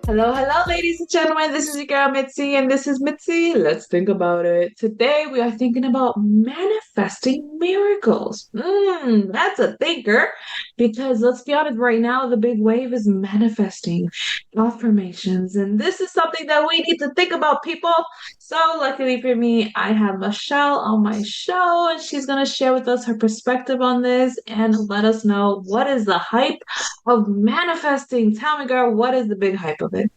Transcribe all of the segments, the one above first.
Hello, hello, ladies and gentlemen. This is your girl Mitzi, and this is Mitzi. Let's think about it. Today, we are thinking about manifesting miracles. That's a thinker because let's be honest, right now, the big wave is manifesting affirmations, and this is something that we need to think about, people. So, luckily for me, I have Michelle on my show, and she's going to share with us her perspective on this and let us know what is the hype of manifesting. Tell me, girl, what is the big hype of it?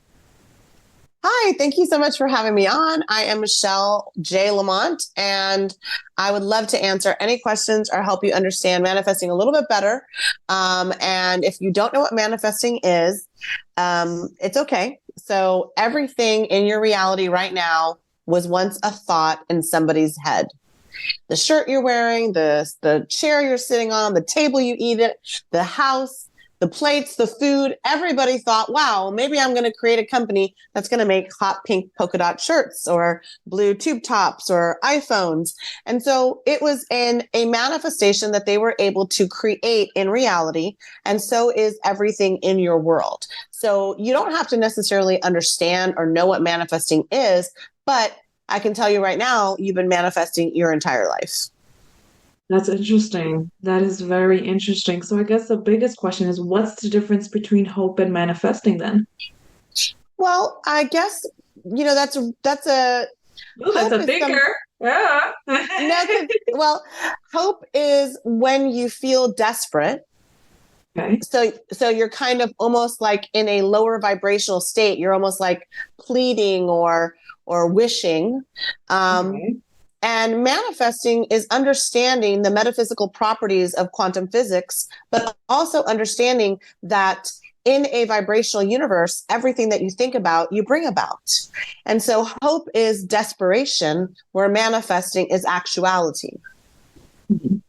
Hi, thank you so much for having me on. I am Michelle J. Lamont, and I would love to answer any questions or help you understand manifesting a little bit better. And if you don't know what manifesting is, it's okay. So, everything in your reality right now was once a thought in somebody's head. The shirt you're wearing, the chair you're sitting on, the table you eat at, the house, the plates, the food, everybody thought, wow, maybe I'm going to create a company that's going to make hot pink polka dot shirts or blue tube tops or iPhones. And so it was a manifestation that they were able to create in reality. And so is everything in your world. So you don't have to necessarily understand or know what manifesting is, but I can tell you right now, you've been manifesting your entire life. That's interesting. That is very interesting. So I guess the biggest question is what's the difference between hope and manifesting then? Well, I guess, that's a Oh, that's hope a is some thinker. Yeah. no, 'cause, well, hope is when you feel desperate. Okay. So you're kind of almost like in a lower vibrational state. You're almost like pleading or wishing. Um, Okay. and manifesting is understanding the metaphysical properties of quantum physics, but also understanding that in a vibrational universe, everything that you think about, you bring about. And so hope is desperation, where manifesting is actuality.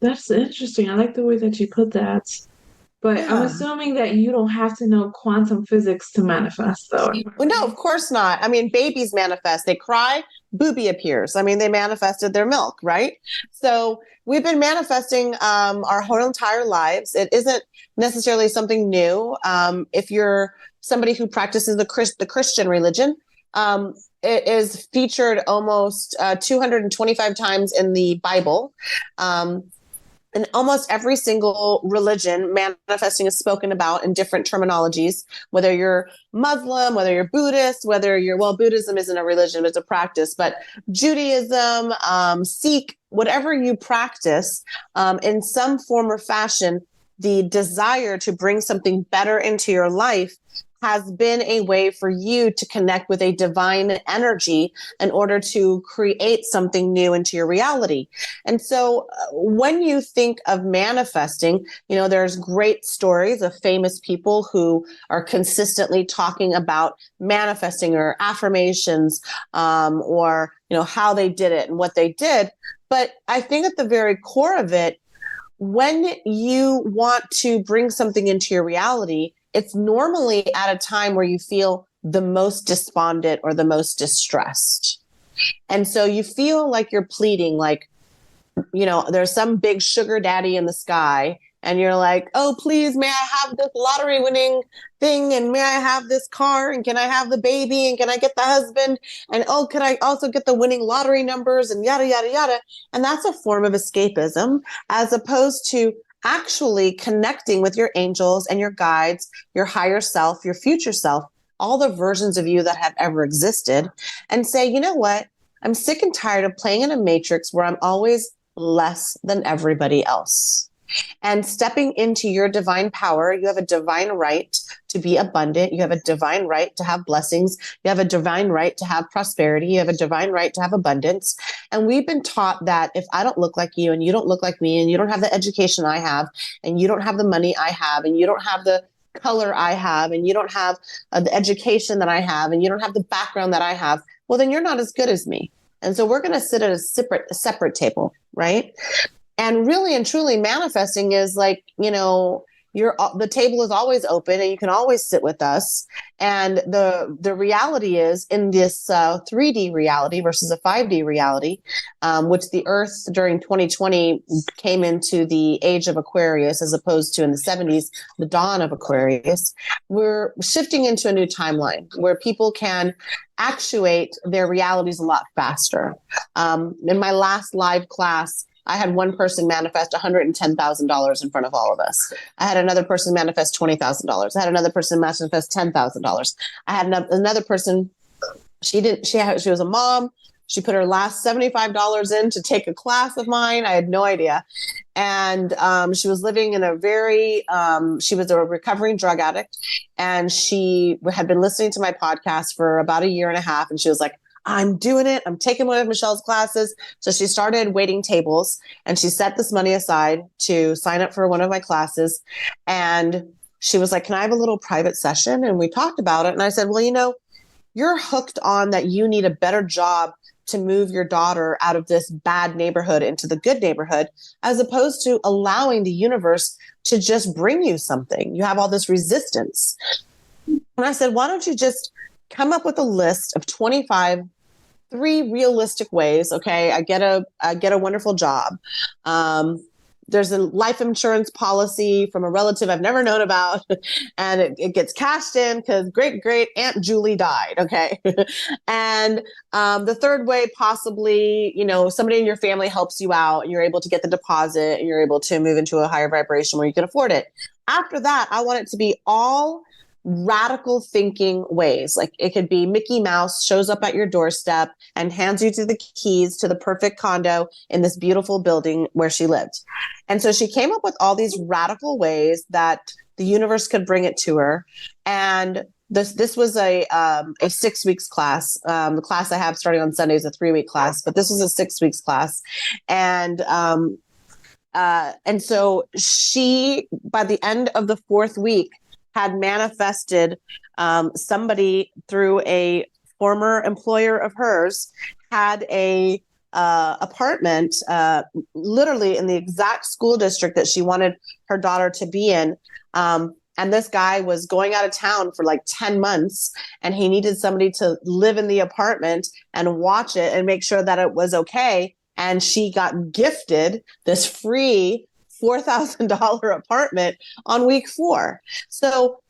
That's interesting. I like the way that you put that. But I'm Yeah. assuming that you don't have to know quantum physics to manifest, though. Am I Well, no, right? of course not. I mean, babies manifest. They cry, booby appears. I mean, they manifested their milk, right? So we've been manifesting our whole entire lives. It isn't necessarily something new. If you're somebody who practices the Christian religion, it is featured almost 225 times in the Bible. Um, in almost every single religion, manifesting is spoken about in different terminologies, whether you're Muslim, whether you're Buddhist, well, Buddhism isn't a religion, it's a practice, but Judaism, Sikh, whatever you practice, in some form or fashion, the desire to bring something better into your life has been a way for you to connect with a divine energy in order to create something new into your reality. And so when you think of manifesting, there's great stories of famous people who are consistently talking about manifesting or affirmations, or, how they did it and what they did. But I think at the very core of it, when you want to bring something into your reality, it's normally at a time where you feel the most despondent or the most distressed. And so you feel like you're pleading, like, there's some big sugar daddy in the sky, and you're like, oh, please, may I have this lottery winning thing? And may I have this car? And can I have the baby? And can I get the husband? And oh, could I also get the winning lottery numbers? And yada, yada, yada. And that's a form of escapism, as opposed to actually connecting with your angels and your guides, your higher self, your future self, all the versions of you that have ever existed, and say, you know what? I'm sick and tired of playing in a matrix where I'm always less than everybody else. And stepping into your divine power, you have a divine right to be abundant. You have a divine right to have blessings. You have a divine right to have prosperity. You have a divine right to have abundance. And we've been taught that if I don't look like you and you don't look like me and you don't have the education I have and you don't have the money I have and you don't have the color I have and you don't have the education that I have and you don't have the background that I have, well, then you're not as good as me. And so we're going to sit at a separate table, right? And really and truly manifesting is like, the table is always open and you can always sit with us. And the reality is, in this 3D reality versus a 5D reality, which the Earth during 2020 came into the age of Aquarius, as opposed to in the 70s, the dawn of Aquarius, we're shifting into a new timeline where people can actuate their realities a lot faster. In my last live class, I had one person manifest $110,000 in front of all of us. I had another person manifest $20,000. I had another person manifest $10,000. I had another person. She was a mom. She put her last $75 in to take a class of mine. I had no idea. And she was living in she was a recovering drug addict. And she had been listening to my podcast for about a year and a half. And she was like, I'm doing it. I'm taking one of Michelle's classes. So she started waiting tables and she set this money aside to sign up for one of my classes. And she was like, can I have a little private session? And we talked about it. And I said, well, you're hooked on that you need a better job to move your daughter out of this bad neighborhood into the good neighborhood, as opposed to allowing the universe to just bring you something. You have all this resistance. And I said, why don't you just come up with a list of 3 realistic ways. Okay. I get a wonderful job. There's a life insurance policy from a relative I've never known about, and it gets cashed in because great Aunt Julie died. Okay. And the third way, possibly, somebody in your family helps you out and you're able to get the deposit and you're able to move into a higher vibration where you can afford it. After that, I want it to be all radical thinking ways. Like it could be Mickey Mouse shows up at your doorstep and hands you the keys to the perfect condo in this beautiful building where she lived. And so she came up with all these radical ways that the universe could bring it to her. And this was a 6 weeks class. The class I have starting on Sunday is a 3-week class, but this was a 6 weeks class. And so she, by the end of the 4th week, had manifested somebody through a former employer of hers, had a apartment literally in the exact school district that she wanted her daughter to be in. And this guy was going out of town for like 10 months and he needed somebody to live in the apartment and watch it and make sure that it was okay. And she got gifted this free $4,000 apartment on week 4. So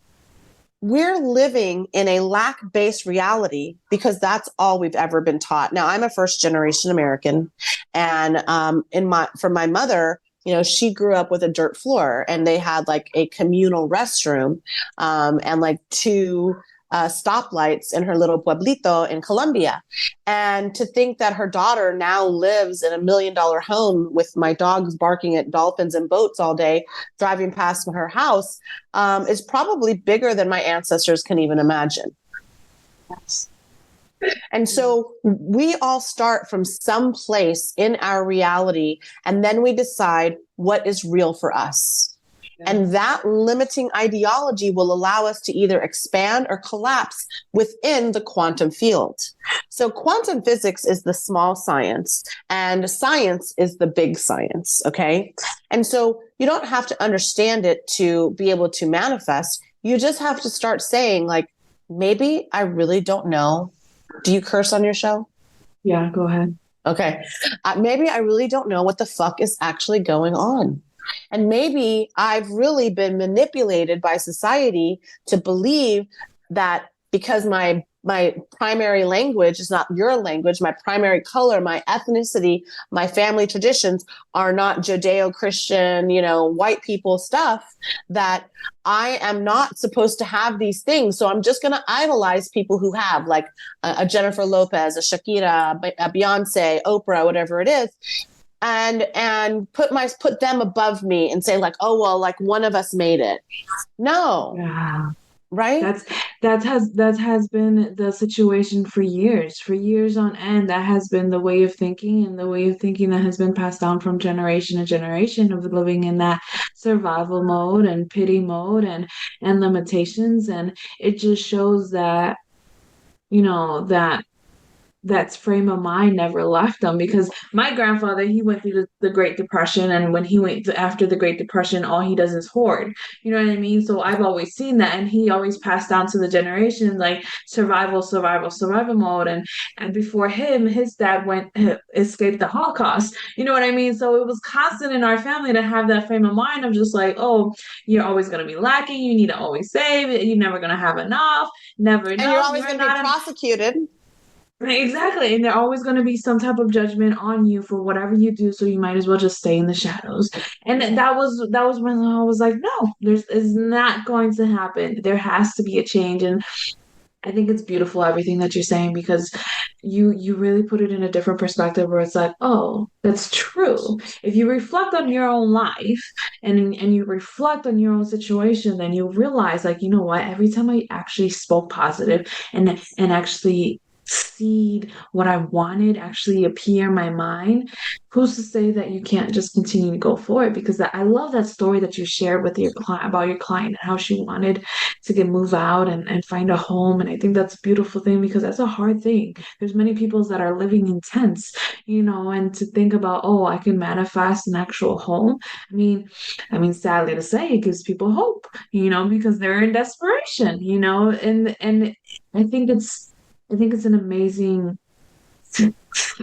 we're living in a lack-based reality because that's all we've ever been taught. Now, I'm a first-generation American, and from my mother, she grew up with a dirt floor, and they had like a communal restroom, and like 2 stoplights in her little pueblito in Colombia. And to think that her daughter now lives in $1 million home with my dogs barking at dolphins and boats all day, driving past her house, is probably bigger than my ancestors can even imagine. Yes. And so we all start from some place in our reality, and then we decide what is real for us. And that limiting ideology will allow us to either expand or collapse within the quantum field. So quantum physics is the small science and science is the big science. Okay. And so you don't have to understand it to be able to manifest. You just have to start saying, like, maybe I really don't know. Do you curse on your show? Yeah, go ahead. Okay. Maybe I really don't know what the fuck is actually going on. And maybe I've really been manipulated by society to believe that because my primary language is not your language, my primary color, my ethnicity, my family traditions are not Judeo-Christian, white people stuff, that I am not supposed to have these things. So I'm just going to idolize people who have, like a Jennifer Lopez, a Shakira, a Beyonce, Oprah, whatever it is. And put them above me and say, like, oh, well, like one of us made it. No. Yeah. Right? That has been the situation for years on end. That has been the way of thinking, and the way of thinking that has been passed down from generation to generation, of living in that survival mode and pity mode and limitations. And it just shows that, that that frame of mind never left them, because my grandfather, he went through the Great Depression, and when he went after the Great Depression, all he does is hoard. You know what I mean? So I've always seen that, and he always passed down to the generation like survival, survival, survival mode. And before him, his dad went escaped the Holocaust. You know what I mean? So it was constant in our family to have that frame of mind of just like, oh, you're always going to be lacking. You need to always save. You're never going to have enough. Never And you're enough. always You're going to be not. prosecuted. Exactly. And there's always going to be some type of judgment on you for whatever you do. So you might as well just stay in the shadows. And that was when I was like, no, there's is not going to happen. There has to be a change. And I think it's beautiful everything that you're saying, because you really put it in a different perspective where it's like, oh, that's true. If you reflect on your own life and you reflect on your own situation, then you realize like, you know what, every time I actually spoke positive and actually seed what I wanted actually appear in my mind, who's to say that you can't just continue to go for it? Because I love that story that you shared with your client about your client and how she wanted to get move out and find a home. And I think that's a beautiful thing, because that's a hard thing. There's many people that are living in tents, and to think about, oh, I can manifest an actual home. I mean, sadly to say, it gives people hope, because they're in desperation, and I think it's an amazing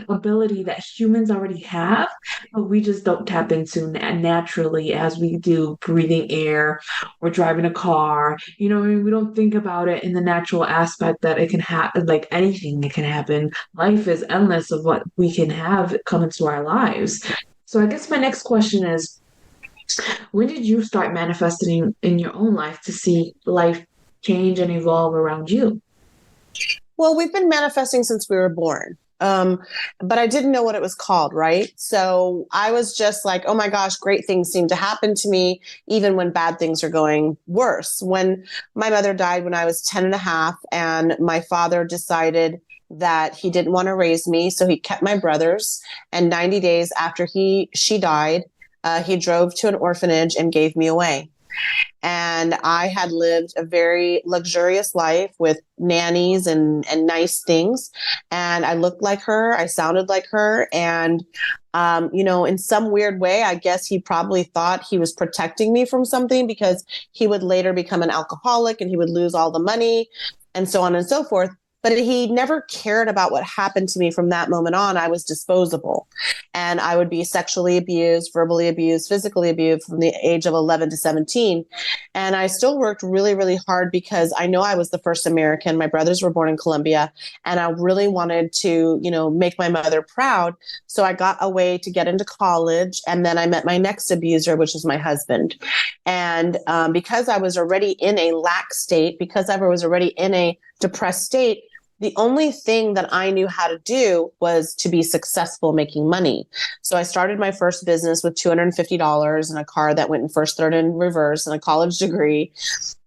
ability that humans already have, but we just don't tap into naturally as we do breathing air or driving a car. We don't think about it in the natural aspect that it can happen, like anything that can happen. Life is endless of what we can have come into our lives. So I guess my next question is, when did you start manifesting in your own life to see life change and evolve around you? Well, we've been manifesting since we were born. But I didn't know what it was called, right? So I was just like, oh my gosh, great things seem to happen to me, even when bad things are going worse. When my mother died when I was 10 and a half, and my father decided that he didn't want to raise me, so he kept my brothers. And 90 days after she died, he drove to an orphanage and gave me away. And I had lived a very luxurious life with nannies and nice things. And I looked like her. I sounded like her. And, in some weird way, I guess he probably thought he was protecting me from something, because he would later become an alcoholic and he would lose all the money and so on and so forth. But he never cared about what happened to me from that moment on. I was disposable, and I would be sexually abused, verbally abused, physically abused from the age of 11 to 17. And I still worked really, really hard, because I know I was the first American. My brothers were born in Colombia, and I really wanted to, make my mother proud. So I got a way to get into college, and then I met my next abuser, which is my husband. And because I was already in a lack state, because I was already in a depressed state, the only thing that I knew how to do was to be successful making money. So I started my first business with $250 and a car that went in first, third, and reverse, and a college degree.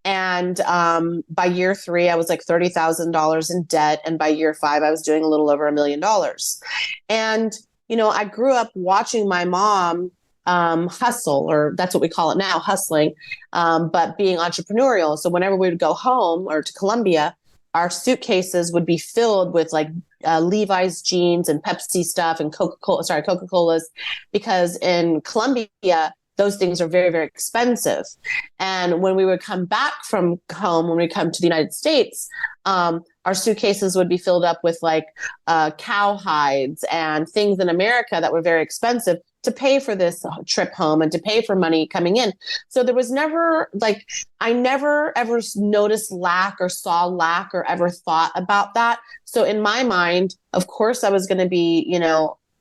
And by year 3, I was like $30,000 in debt. And by year 5, I was doing a little over $1 million. And, I grew up watching my mom hustle, or that's what we call it now, hustling, but being entrepreneurial. So whenever we would go home or to Colombia, our suitcases would be filled with like Levi's jeans and Pepsi stuff and Coca-Colas, because in Colombia, those things are very, very expensive. And when we would come back from home, when we come to the United States, our suitcases would be filled up with like cow hides and things in America that were very expensive to pay for this trip home and to pay for money coming in. So there was never I never ever noticed lack or saw lack or ever thought about that. So in my mind, of course, I was going to be,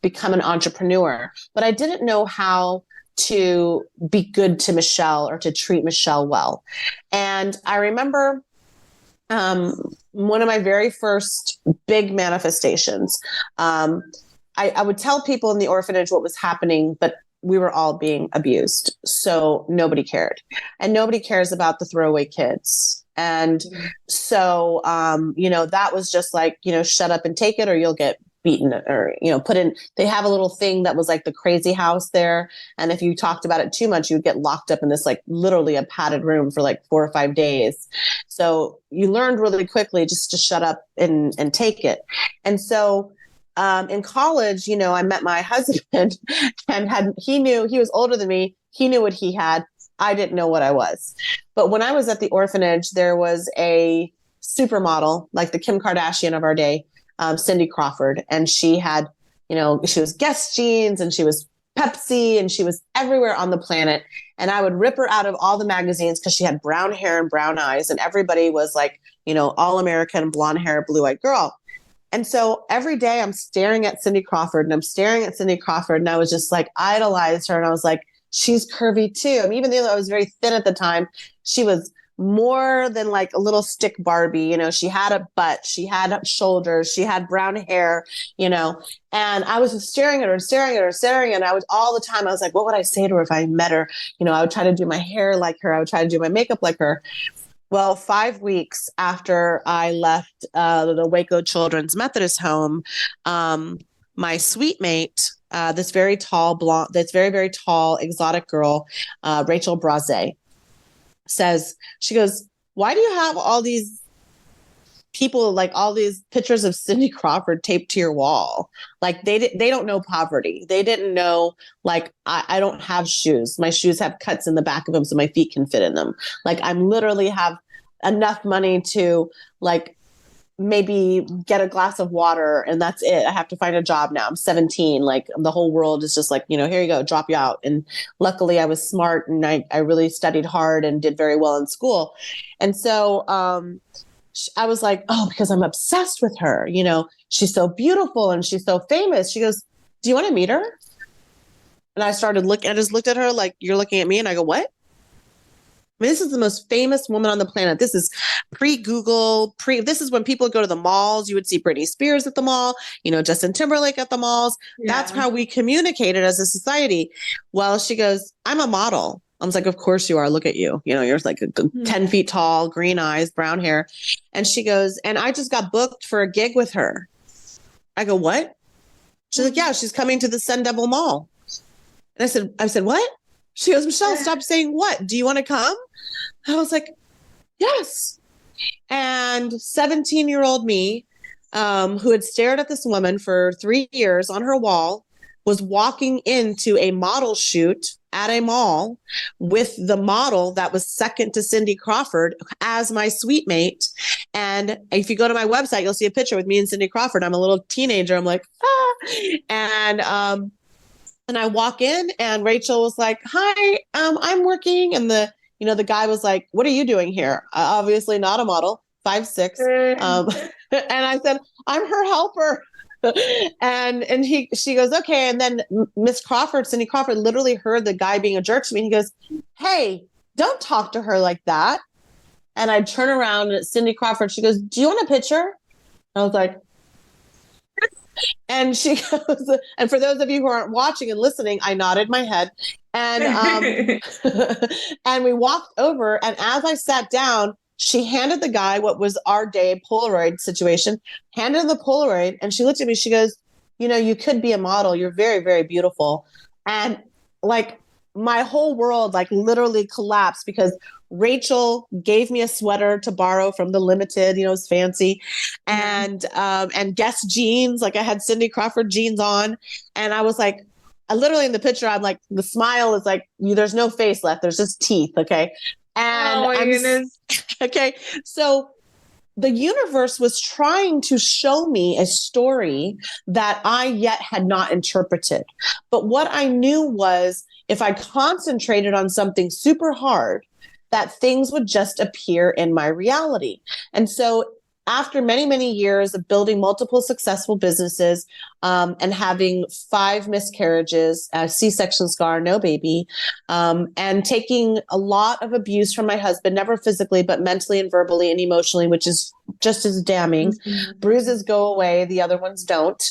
become an entrepreneur, but I didn't know how to be good to Michelle or to treat Michelle well. And I remember one of my very first big manifestations. I would tell people in the orphanage what was happening, but we were all being abused. So nobody cared. And nobody cares about the throwaway kids. And so, that was just like, shut up and take it, or you'll get beaten or, put in, they have a little thing that was like the crazy house there. And if you talked about it too much, you'd get locked up in this, like literally a padded room for like 4 or 5 days. So you learned really quickly just to shut up and take it. And so in college, I met my husband and he was older than me. He knew what he had. I didn't know what I was. But when I was at the orphanage, there was a supermodel, like the Kim Kardashian of our day, Cindy Crawford. And she had, she was Guess Jeans and she was Pepsi and she was everywhere on the planet. And I would rip her out of all the magazines because she had brown hair and brown eyes. And everybody was like, all American, blonde hair, blue eyed girl. And so every day I'm staring at Cindy Crawford and I'm staring at Cindy Crawford. And I was just like idolized her. And I was like, she's curvy too. I mean, even though I was very thin at the time, she was more than like a little stick Barbie. She had a butt, she had shoulders, she had brown hair, and I was just staring at her and staring at her and staring. And I was all the time, I was like, what would I say to her if I met her? I would try to do my hair like her. I would try to do my makeup like her. Well, 5 weeks after I left the Waco Children's Methodist Home, my suite mate, this very tall blonde, this very, very tall exotic girl, Rachel Braze, she goes, why do you have all these people, like all these pictures of Cindy Crawford taped to your wall? Like they don't know poverty. They didn't know, like, I don't have shoes. My shoes have cuts in the back of them so my feet can fit in them. Like I'm literally have enough money to like maybe get a glass of water and that's it. I have to find a job now. I'm 17. Like the whole world is just like, here you go, drop you out. And luckily I was smart and I really studied hard and did very well in school. And so I was like, oh, because I'm obsessed with her. She's so beautiful and she's so famous. She goes, do you want to meet her? And I just looked at her like, you're looking at me. And I go, what? I mean, this is the most famous woman on the planet. This is pre-Google, this is when people go to the malls. You would see Britney Spears at the mall, Justin Timberlake at the malls. Yeah. That's how we communicated as a society. Well, she goes, I'm a model. I was like, of course you are. Look at you. You're like 10 feet tall, green eyes, brown hair. And she goes, and I just got booked for a gig with her. I go, what? She's like, yeah, she's coming to the Sun Devil Mall. And I said, what? She goes, Michelle, stop saying what? Do you want to come? I was like, yes. And 17-year-old me, who had stared at this woman for 3 years on her wall, was walking into a model shoot at a mall with the model that was second to Cindy Crawford as my suite mate. And if you go to my website, you'll see a picture with me and Cindy Crawford. I'm a little teenager. I'm like, ah. And I walk in and Rachel was like, hi, I'm working. And the guy was like, what are you doing here? Obviously not a model, 5'6". And I said, I'm her helper. and she goes, okay. And then Cindy Crawford literally heard the guy being a jerk to me. He goes, hey, don't talk to her like that. And I turn around at Cindy Crawford. She goes, do you want a picture? I was like, and she goes, and for those of you who aren't watching and listening, I nodded my head and, and we walked over. And as I sat down, she handed the guy what was our day Polaroid situation, handed him the Polaroid. And she looked at me, she goes, you could be a model. You're very, very beautiful. And like my whole world, like literally collapsed because Rachel gave me a sweater to borrow from the Limited, it was fancy, and Guess jeans. Like I had Cindy Crawford jeans on, and I was like, I literally in the picture, I'm like, the smile is like, there's no face left, there's just teeth. Okay, and oh my goodness. Okay, so the universe was trying to show me a story that I yet had not interpreted. But what I knew was if I concentrated on something super hard, that things would just appear in my reality. And so after many, many years of building multiple successful businesses and having 5 miscarriages, a C-section scar, no baby, and taking a lot of abuse from my husband, never physically, but mentally and verbally and emotionally, which is just as damning. Mm-hmm. Bruises go away, the other ones don't.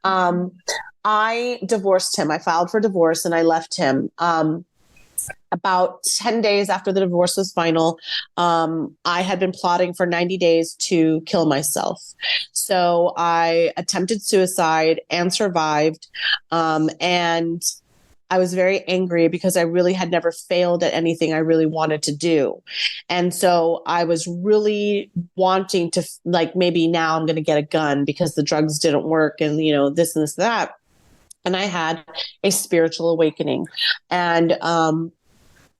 I divorced him. I filed for divorce and I left him. about 10 days after the divorce was final, I had been plotting for 90 days to kill myself. So I attempted suicide and survived. And I was very angry because I really had never failed at anything I really wanted to do. And so I was really wanting to, like, maybe now I'm going to get a gun because the drugs didn't work and, you know, this and this, that. And I had a spiritual awakening. And,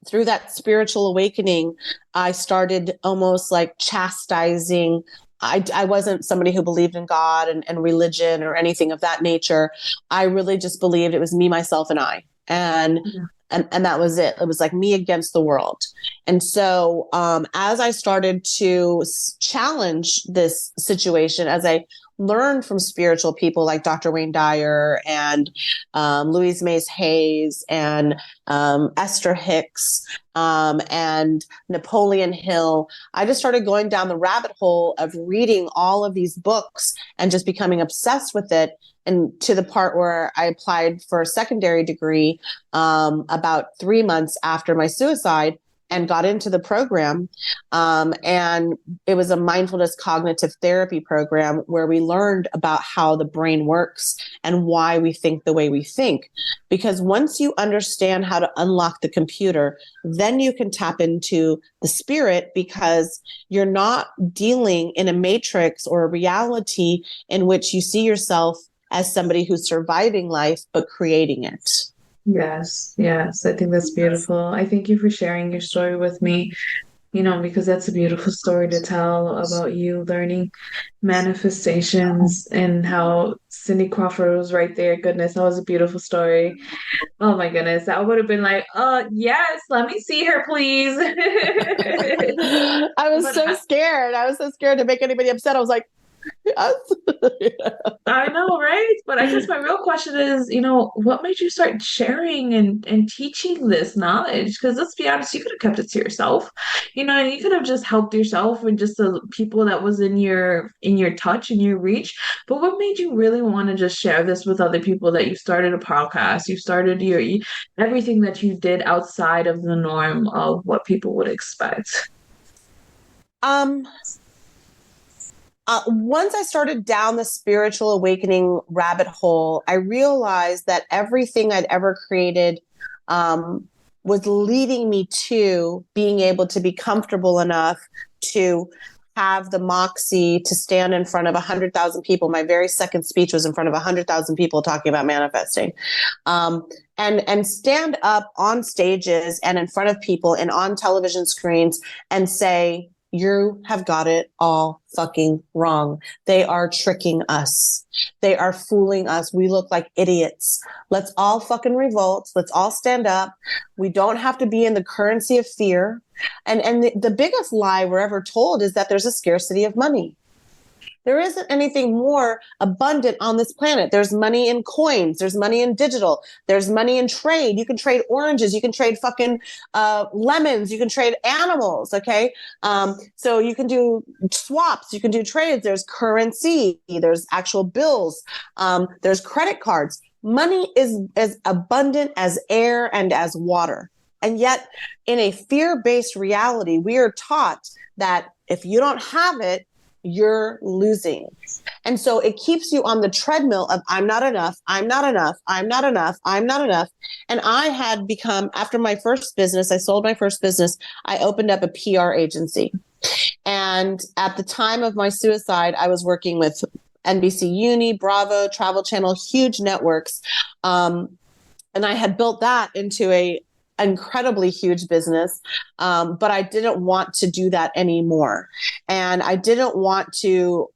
through that spiritual awakening, I started almost like chastising. I wasn't somebody who believed in God and religion or anything of that nature. I really just believed it was me, myself, and I. And that was it. It was like me against the world. And so as I started to challenge this situation, as I learned from spiritual people like Dr. Wayne Dyer and Louise Mays Hayes and Esther Hicks and Napoleon Hill, I just started going down the rabbit hole of reading all of these books and just becoming obsessed with it. And to the part where I applied for a secondary degree about 3 months after my suicide and got into the program. And it was a mindfulness cognitive therapy program where we learned about how the brain works and why we think the way we think. Because once you understand how to unlock the computer, then you can tap into the spirit, because you're not dealing in a matrix or a reality in which you see yourself as somebody who's surviving life, but creating it. Yes, yes. I think that's beautiful. I thank you for sharing your story with me, because that's a beautiful story to tell about you learning manifestations and how Cindy Crawford was right there. Goodness, that was a beautiful story. Oh my goodness. I would have been like, yes, let me see her, please. I was But so scared. I was so scared to make anybody upset. I was like, yes. I know, right? But I guess my real question is, what made you start sharing and teaching this knowledge? Because let's be honest, you could have kept it to yourself, and you could have just helped yourself and just the people that was in your touch and your reach. But what made you really want to just share this with other people, that you started a podcast, you started everything that you did outside of the norm of what people would expect? Um, Once I started down the spiritual awakening rabbit hole, I realized that everything I'd ever created was leading me to being able to be comfortable enough to have the moxie to stand in front of 100,000 people. My very second speech was in front of 100,000 people talking about manifesting. And stand up on stages and in front of people and on television screens and say, you have got it all fucking wrong. They are tricking us. They are fooling us. We look like idiots. Let's all fucking revolt. Let's all stand up. We don't have to be in the currency of fear. And the biggest lie we're ever told is that there's a scarcity of money. There isn't anything more abundant on this planet. There's money in coins. There's money in digital. There's money in trade. You can trade oranges. You can trade fucking lemons. You can trade animals. Okay. So you can do swaps. You can do trades. There's currency. There's actual bills. There's credit cards. Money is as abundant as air and as water. And yet in a fear-based reality, we are taught that if you don't have it, you're losing. And so it keeps you on the treadmill of I'm not enough, I'm not enough, I'm not enough, I'm not enough. And I had become, after my first business, I sold my first business, I opened up a PR agency. And at the time of my suicide, I was working with NBC Uni, Bravo, Travel Channel, huge networks. And I had built that into a incredibly huge business. But I didn't want to do that anymore. And I didn't want to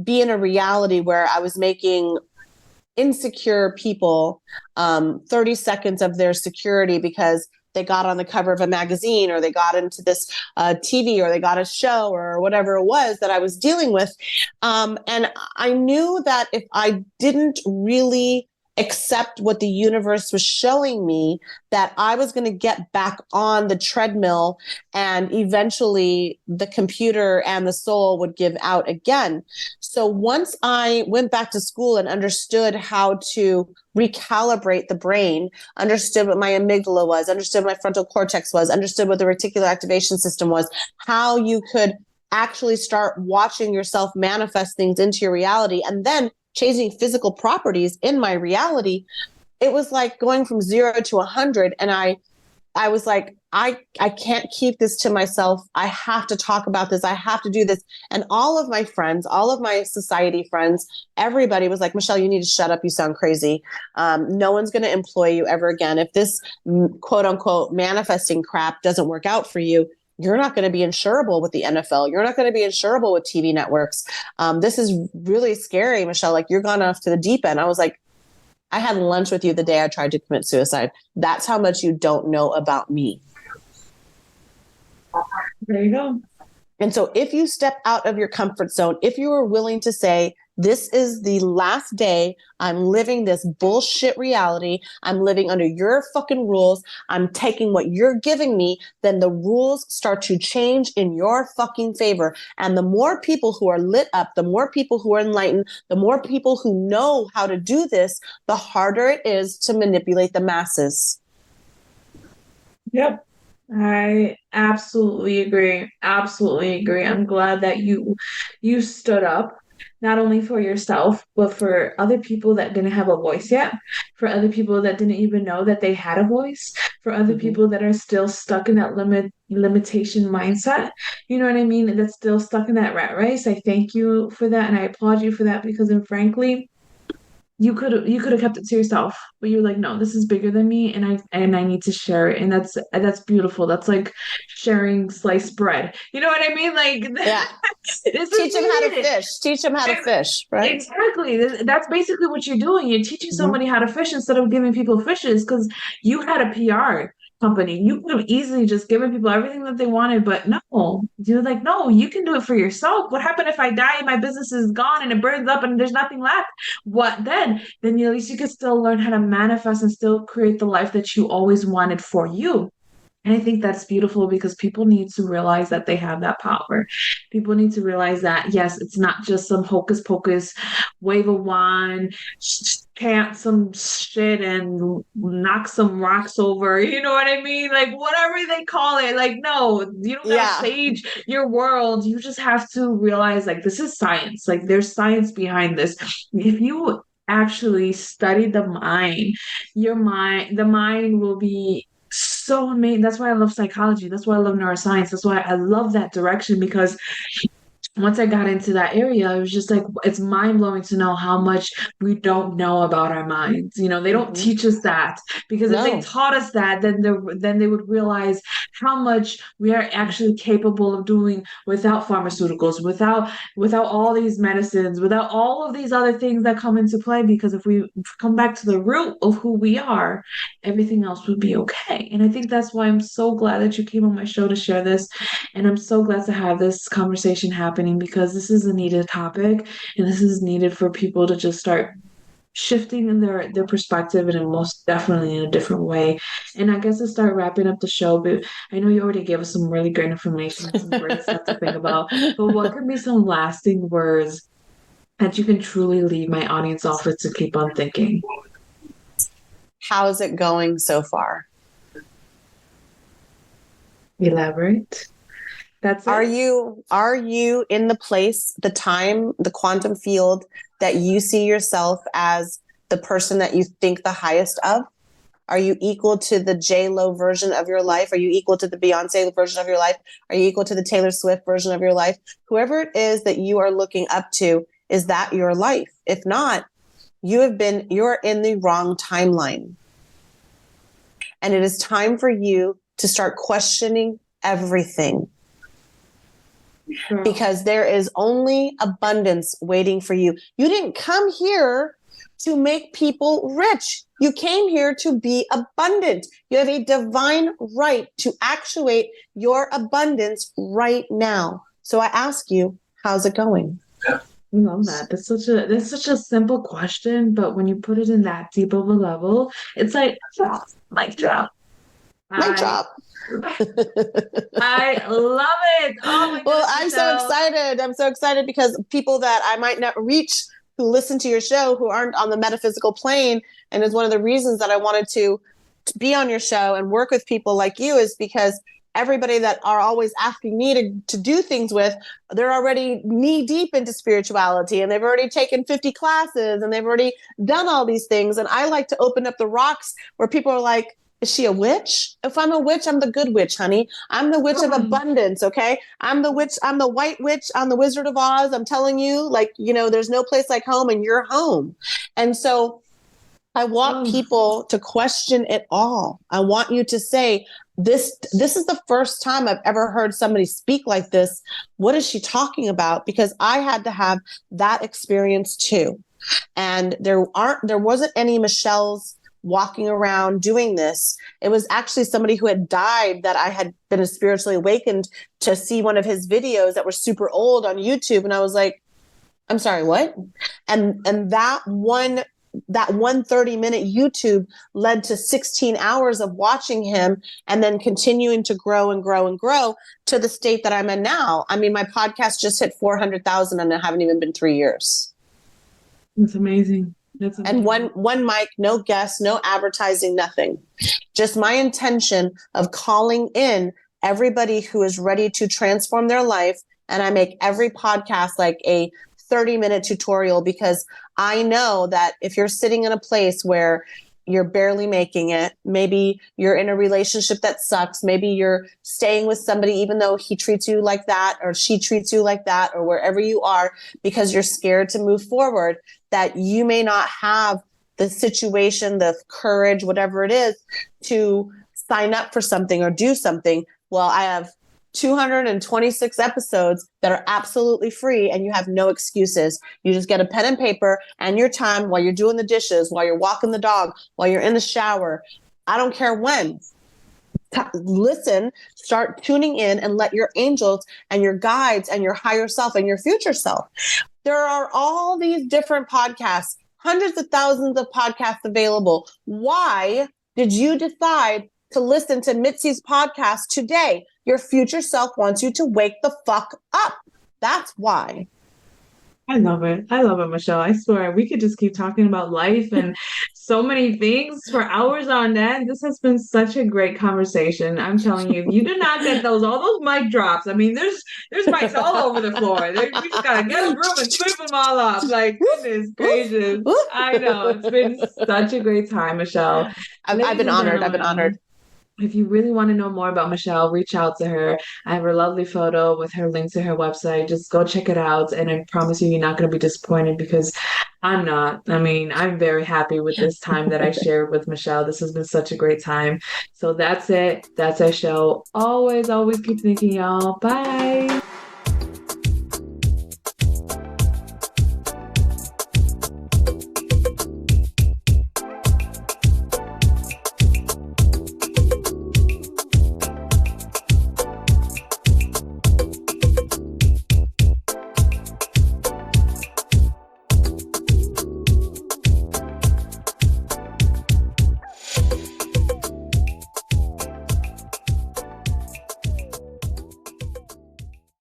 be in a reality where I was making insecure people 30 seconds of their security because they got on the cover of a magazine or they got into this TV or they got a show or whatever it was that I was dealing with. And I knew that if I didn't really accept what the universe was showing me, that I was going to get back on the treadmill and eventually the computer and the soul would give out again. So once I went back to school and understood how to recalibrate the brain, understood what my amygdala was, understood what my frontal cortex was, understood what the reticular activation system was, how you could actually start watching yourself manifest things into your reality and then changing physical properties in my reality, it was like going from 0 to 100. And I was like, I can't keep this to myself. I have to talk about this. I have to do this. And all of my friends, all of my society friends, everybody was like, Michelle, you need to shut up. You sound crazy. No one's going to employ you ever again. If this quote unquote manifesting crap doesn't work out for you, you're not going to be insurable with the NFL. You're not going to be insurable with TV networks. This is really scary, Michelle. Like, you're gone off to the deep end. I was like, I had lunch with you the day I tried to commit suicide. That's how much you don't know about me. There you go. And so if you step out of your comfort zone, if you are willing to say, this is the last day I'm living this bullshit reality, I'm living under your fucking rules, I'm taking what you're giving me, then the rules start to change in your fucking favor. And the more people who are lit up, the more people who are enlightened, the more people who know how to do this, the harder it is to manipulate the masses. Yep. I absolutely agree. Absolutely agree. I'm glad that you stood up not only for yourself, but for other people that didn't have a voice yet, for other people that didn't even know that they had a voice, for other people that are still stuck in that limitation mindset. You know what I mean? That's still stuck in that rat race. I thank you for that and I applaud you for that because, and frankly, you could have kept it to yourself, but you were like, no, this is bigger than me, and I need to share it, and that's beautiful. That's like sharing sliced bread. You know what I mean? Like, yeah, this teach is them how to needed. fish. Teach them how to fish, right? Exactly. That's basically what you're doing. You're teaching somebody how to fish instead of giving people fishes because you had a PR company. You could have easily just given people everything that they wanted, but no, you're like, no, you can do it for yourself. What happened if I die and my business is gone and it burns up and there's nothing left? What then? Then at least you could still learn how to manifest and still create the life that you always wanted for you. And I think that's beautiful because people need to realize that they have that power. People need to realize that, yes, it's not just some hocus pocus, wave a wand, chant some shit and knock some rocks over. You know what I mean? Like, whatever they call it. Like, no, you don't gotta sage your world. You just have to realize, like, this is science. Like, there's science behind this. If you actually study the mind, the mind will be so amazing. That's why I love psychology. That's why I love neuroscience. That's why I love that direction because once I got into that area, it was just like it's mind blowing to know how much we don't know about our minds. You know, they don't teach us that because if they taught us that, then they would realize how much we are actually capable of doing without pharmaceuticals, without all these medicines, without all of these other things that come into play. Because if we come back to the root of who we are, everything else would be okay. And I think that's why I'm so glad that you came on my show to share this. And I'm so glad to have this conversation happening because this is a needed topic and this is needed for people to just start shifting in their perspective and most definitely in a different way. And I guess to start wrapping up the show, but I know you already gave us some really great information, some great stuff to think about. But what could be some lasting words that you can truly leave my audience off with to keep on thinking? How's it going so far? Elaborate. That's it. Are you in the place, the time, the quantum field that you see yourself as the person that you think the highest of? Are you equal to the J-Lo version of your life? Are you equal to the Beyonce version of your life? Are you equal to the Taylor Swift version of your life? Whoever it is that you are looking up to, is that your life? If not, you're in the wrong timeline. And it is time for you to start questioning everything. Sure. Because there is only abundance waiting for you. You didn't come here to make people rich. You came here to be abundant. You have a divine right to actuate your abundance right now. So I ask you, how's it going? I love that. That's such a simple question, but when you put it in that deep of a level, it's like mic drop. Mic I drop. I love it. Oh my Well, goodness, I'm so Michelle. excited. I'm so excited because people that I might not reach who listen to your show who aren't on the metaphysical plane, and is one of the reasons that I wanted to be on your show and work with people like you, is because everybody that are always asking me to do things with, they're already knee deep into spirituality, and they've already taken 50 classes, and they've already done all these things. And I like to open up the rocks where people are like, is she a witch? If I'm a witch, I'm the good witch, honey. I'm the witch of abundance, okay? I'm the witch, I'm the white witch, I'm the Wizard of Oz. I'm telling you, like, there's no place like home, and you're home. And so I want Oh, people to question it all. I want you to say, this is the first time I've ever heard somebody speak like this. What is she talking about? Because I had to have that experience too. And there wasn't any Michelle's walking around doing this. It was actually somebody who had died that I had been spiritually awakened to see one of his videos that were super old on YouTube. And I was like, I'm sorry, what? And that 1 30-minute YouTube led to 16 hours of watching him, and then continuing to grow and grow and grow to the state that I'm in now. I mean, my podcast just hit 400,000 and it haven't even been 3 years. that's amazing. That's And amazing. one mic, no guests, no advertising, nothing. Just my intention of calling in everybody who is ready to transform their life. And I make every podcast like a 30-minute tutorial, because I know that if you're sitting in a place where you're barely making it, maybe you're in a relationship that sucks, maybe you're staying with somebody even though he treats you like that or she treats you like that, or wherever you are, because you're scared to move forward, that you may not have the situation, the courage, whatever it is, to sign up for something or do something. Well, I have 226 episodes that are absolutely free, and you have no excuses. You just get a pen and paper and your time while you're doing the dishes, while you're walking the dog, while you're in the shower. I don't care when. Listen, start tuning in, and let your angels and your guides and your higher self and your future self. There are all these different podcasts, hundreds of thousands of podcasts available. Why did you decide to listen to Mitzi's podcast today? Your future self wants you to wake the fuck up. That's why. I love it. I love it, Michelle. I swear we could just keep talking about life and so many things for hours on end. This has been such a great conversation. I'm telling you, if you did not get all those mic drops. I mean, there's mics all over the floor. We just gotta get a broom and sweep them all up. Like, goodness gracious. I know. It's been such a great time, Michelle. I've Ladies been and honored. I've been honored. gentlemen, if you really want to know more about Michelle, reach out to her. I have her lovely photo with her link to her website. Just go check it out. And I promise you, you're not going to be disappointed, because I'm not. I mean, I'm very happy with this time that I shared with Michelle. This has been such a great time. So that's it. That's our show. Always, always keep thinking, y'all. Bye.